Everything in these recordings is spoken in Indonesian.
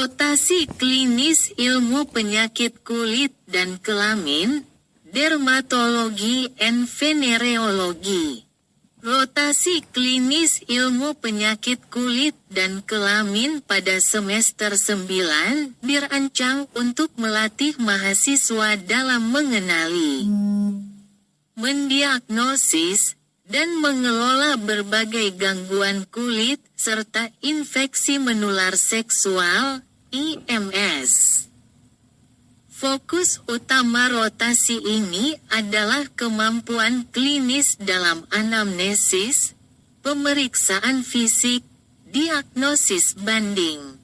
Rotasi klinis ilmu penyakit kulit dan kelamin, dermatologi and venereologi. Rotasi klinis ilmu penyakit kulit dan kelamin pada semester 9 dirancang untuk melatih mahasiswa dalam mengenali, mendiagnosis, dan mengelola berbagai gangguan kulit serta infeksi menular seksual, IMS. Fokus utama rotasi ini adalah kemampuan klinis dalam anamnesis, pemeriksaan fisik, diagnosis banding,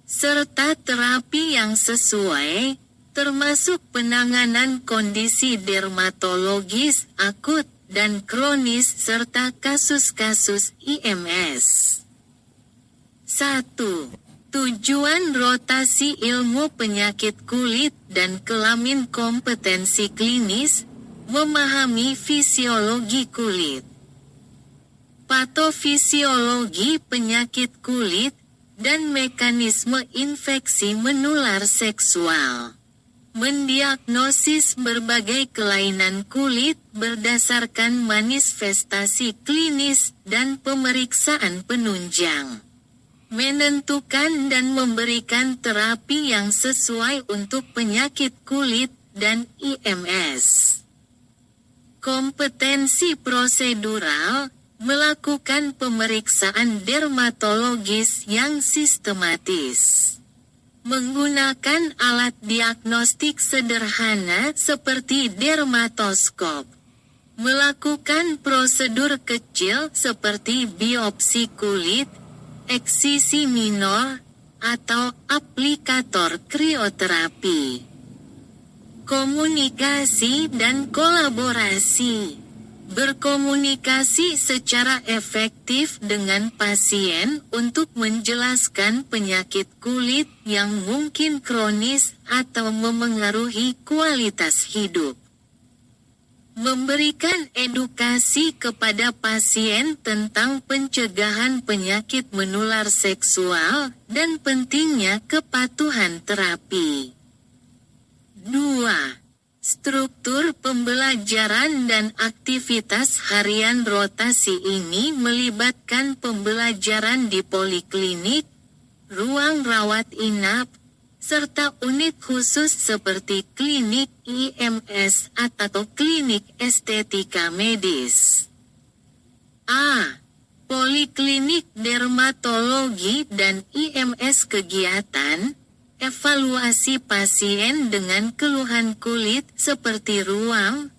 serta terapi yang sesuai, termasuk penanganan kondisi dermatologis akut dan kronis serta kasus-kasus IMS. 1. Tujuan rotasi ilmu penyakit kulit dan kelamin. Kompetensi klinis, memahami fisiologi kulit, patofisiologi penyakit kulit, dan mekanisme infeksi menular seksual. Mendiagnosis berbagai kelainan kulit berdasarkan manifestasi klinis dan pemeriksaan penunjang. Menentukan dan memberikan terapi yang sesuai untuk penyakit kulit dan IMS. Kompetensi prosedural, melakukan pemeriksaan dermatologis yang sistematis. Menggunakan alat diagnostik sederhana seperti dermatoskop. Melakukan prosedur kecil seperti biopsi kulit, eksisi minor, atau aplikator krioterapi. Komunikasi dan kolaborasi. Berkomunikasi secara efektif dengan pasien untuk menjelaskan penyakit kulit yang mungkin kronis atau memengaruhi kualitas hidup. Memberikan edukasi kepada pasien tentang pencegahan penyakit menular seksual dan pentingnya kepatuhan terapi. 2. Struktur pembelajaran dan aktivitas harian. Rotasi ini melibatkan pembelajaran di poliklinik, ruang rawat inap, serta unit khusus seperti klinik IMS atau klinik estetika medis. A. Poliklinik dermatologi dan IMS. Kegiatan, evaluasi pasien dengan keluhan kulit seperti ruam,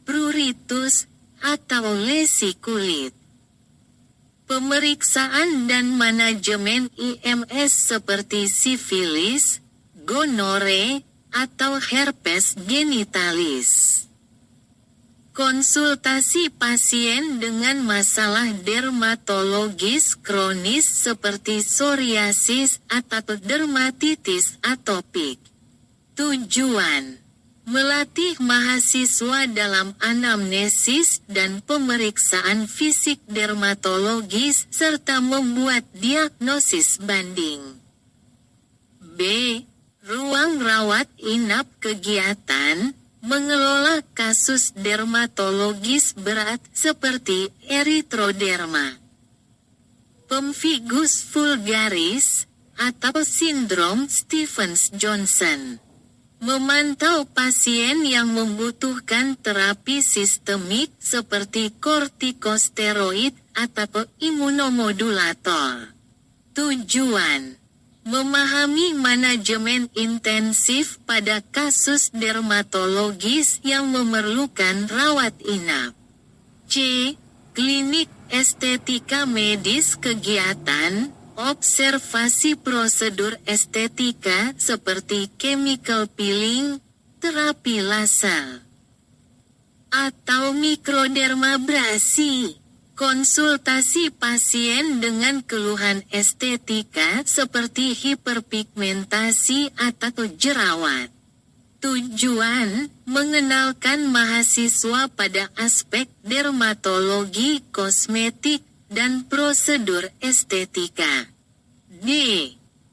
pruritus, atau lesi kulit. Pemeriksaan dan manajemen IMS seperti sifilis, gonore, atau herpes genitalis. Konsultasi pasien dengan masalah dermatologis kronis seperti psoriasis atau dermatitis atopik. Tujuan: melatih mahasiswa dalam anamnesis dan pemeriksaan fisik dermatologis serta membuat diagnosis banding. B. Ruang rawat inap. Kegiatan, mengelola kasus dermatologis berat seperti erythroderma, pemphigus vulgaris, atau sindrom Stevens-Johnson. Memantau pasien yang membutuhkan terapi sistemik seperti kortikosteroid atau imunomodulator. Tujuan: memahami manajemen intensif pada kasus dermatologis yang memerlukan rawat inap. C. Klinik estetika medis. Kegiatan, observasi prosedur estetika seperti chemical peeling, terapi laser, atau mikrodermabrasi. Konsultasi pasien dengan keluhan estetika seperti hiperpigmentasi atau jerawat. Tujuan: mengenalkan mahasiswa pada aspek dermatologi, kosmetik, dan prosedur estetika. D.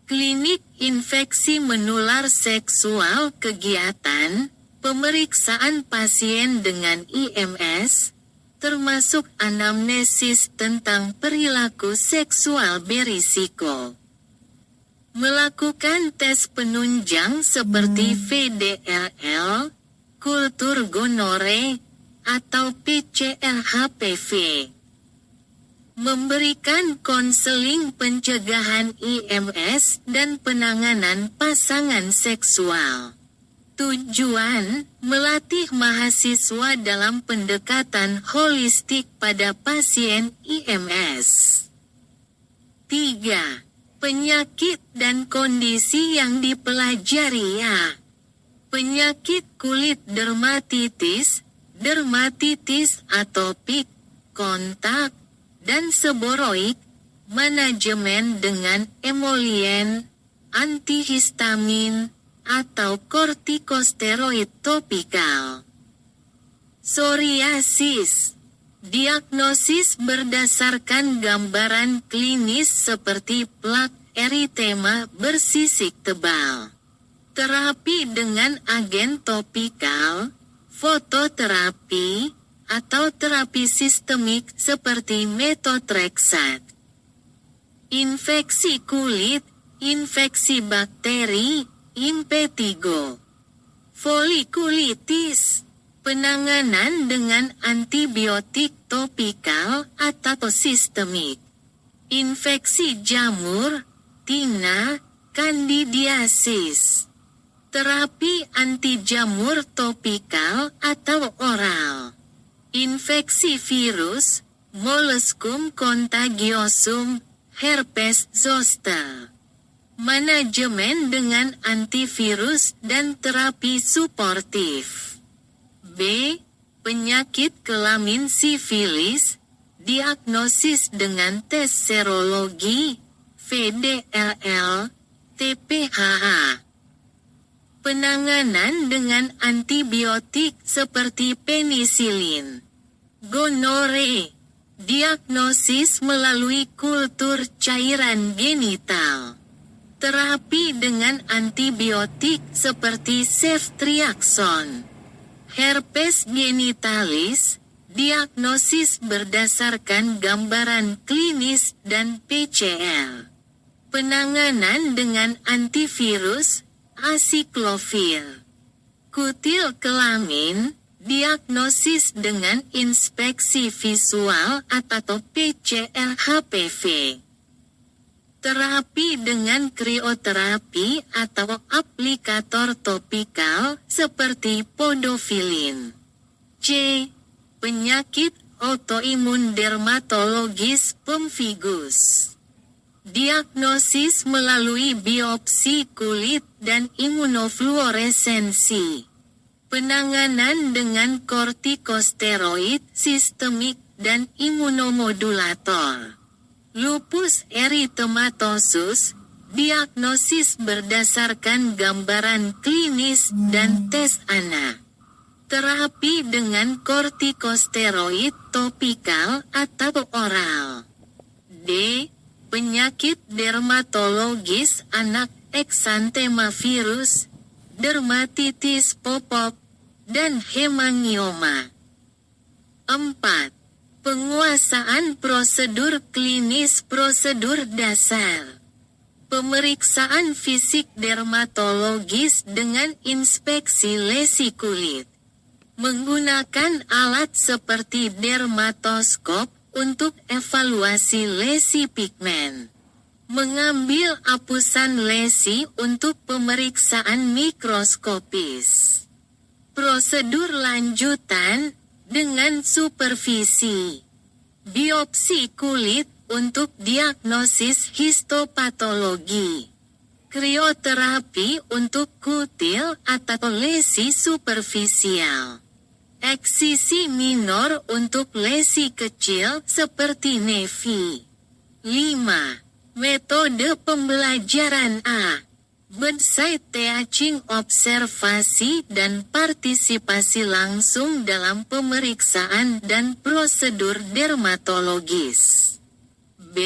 Klinik infeksi menular seksual kegiatan, pemeriksaan pasien dengan IMS, termasuk anamnesis tentang perilaku seksual berisiko. Melakukan tes penunjang seperti VDRL, kultur gonore, atau PCR HPV. Memberikan konseling pencegahan IMS dan penanganan pasangan seksual. Tujuan, melatih mahasiswa dalam pendekatan holistik pada pasien IMS. 3. Penyakit dan kondisi yang dipelajari ya. Penyakit kulit dermatitis, dermatitis atopik, kontak, dan seboroid, manajemen dengan emolien, antihistamin, atau kortikosteroid topikal. Psoriasis. Diagnosis berdasarkan gambaran klinis seperti plak eritema bersisik tebal. Terapi dengan agen topikal, fototerapi, atau terapi sistemik seperti metotreksat. Infeksi kulit, infeksi bakteri, impetigo. Folikulitis, penanganan dengan antibiotik topikal atau sistemik. Infeksi jamur, tina, kandidiasis. Terapi anti jamur topikal atau oral. Infeksi virus, molluscum contagiosum, herpes zoster. Manajemen dengan antivirus dan terapi suportif. B. Penyakit kelamin sifilis, diagnosis dengan tes serologi, VDRL, TPHA. Penanganan dengan antibiotik seperti penisilin. Gonore. Diagnosis melalui kultur cairan genital. Terapi dengan antibiotik seperti ceftriaxone. Herpes genitalis. Diagnosis berdasarkan gambaran klinis dan PCR. Penanganan dengan antivirus, asiklovir. Kutil kelamin, diagnosis dengan inspeksi visual atau PCR HPV. Terapi dengan krioterapi atau aplikator topikal seperti podofilin. C. Penyakit autoimun dermatologis pemfigus. Diagnosis melalui biopsi kulit dan imunofluoresensi. Penanganan dengan kortikosteroid sistemik dan imunomodulator. Lupus eritematosus, diagnosis berdasarkan gambaran klinis dan tes anak. Terapi dengan kortikosteroid topikal atau oral. D. Penyakit dermatologis anak eksantema virus, dermatitis pop-up, dan hemangioma. 4. Penguasaan prosedur klinis prosedur dasar. Pemeriksaan fisik dermatologis dengan inspeksi lesi kulit. Menggunakan alat seperti dermatoskop untuk evaluasi lesi pigmen. Mengambil apusan lesi untuk pemeriksaan mikroskopis. Prosedur lanjutan dengan supervisi. Biopsi kulit untuk diagnosis histopatologi. Krioterapi untuk kutil atau lesi superficial. Eksisi minor untuk lesi kecil seperti nevi. 5. Metode pembelajaran A. Bedside teaching observasi dan partisipasi langsung dalam pemeriksaan dan prosedur dermatologis. B.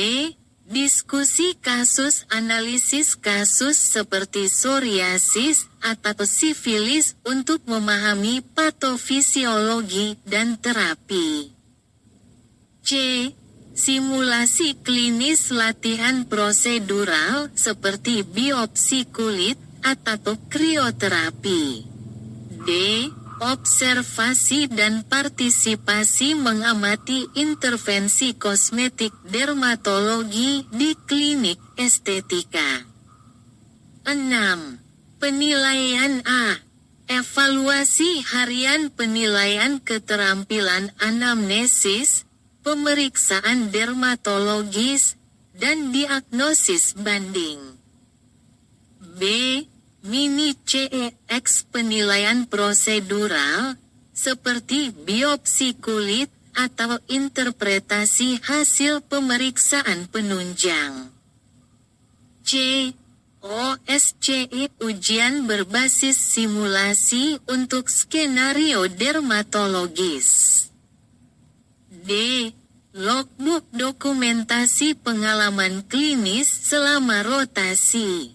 Diskusi kasus, analisis kasus seperti psoriasis atau sifilis untuk memahami patofisiologi dan terapi. C. Simulasi klinis latihan prosedural seperti biopsi kulit atau krioterapi. D. Observasi dan partisipasi mengamati intervensi kosmetik dermatologi di klinik estetika. 6. Penilaian A. Evaluasi harian penilaian keterampilan anamnesis, pemeriksaan dermatologis, dan diagnosis banding. B. Mini CEX penilaian prosedural, seperti biopsi kulit atau interpretasi hasil pemeriksaan penunjang. C. OSCE ujian berbasis simulasi untuk skenario dermatologis. D. Logbook dokumentasi pengalaman klinis selama rotasi.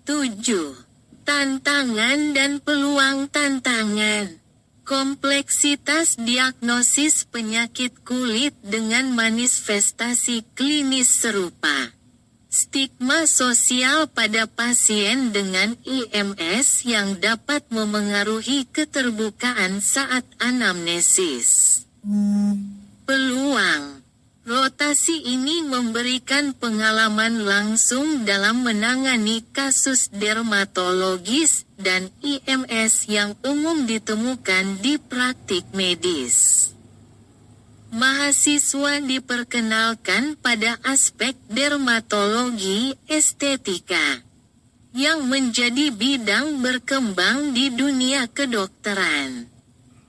7. Tantangan dan peluang tantangan. Kompleksitas diagnosis penyakit kulit dengan manifestasi klinis serupa. Stigma sosial pada pasien dengan IMS yang dapat memengaruhi keterbukaan saat anamnesis. Peluang. Rotasi ini memberikan pengalaman langsung dalam menangani kasus dermatologis dan IMS yang umum ditemukan di praktik medis. Mahasiswa diperkenalkan pada aspek dermatologi estetika, yang menjadi bidang berkembang di dunia kedokteran.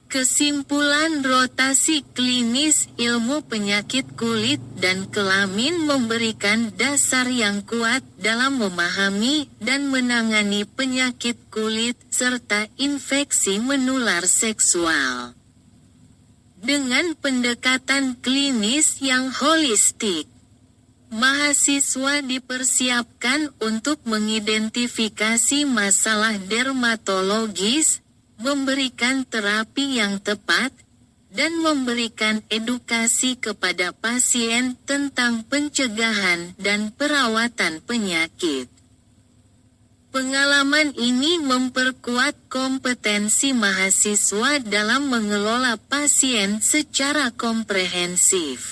Kesimpulan rotasi klinis ilmu penyakit kulit dan kelamin memberikan dasar yang kuat dalam memahami dan menangani penyakit kulit serta infeksi menular seksual. Dengan pendekatan klinis yang holistik, mahasiswa dipersiapkan untuk mengidentifikasi masalah dermatologis, memberikan terapi yang tepat, dan memberikan edukasi kepada pasien tentang pencegahan dan perawatan penyakit. Pengalaman ini memperkuat kompetensi mahasiswa dalam mengelola pasien secara komprehensif.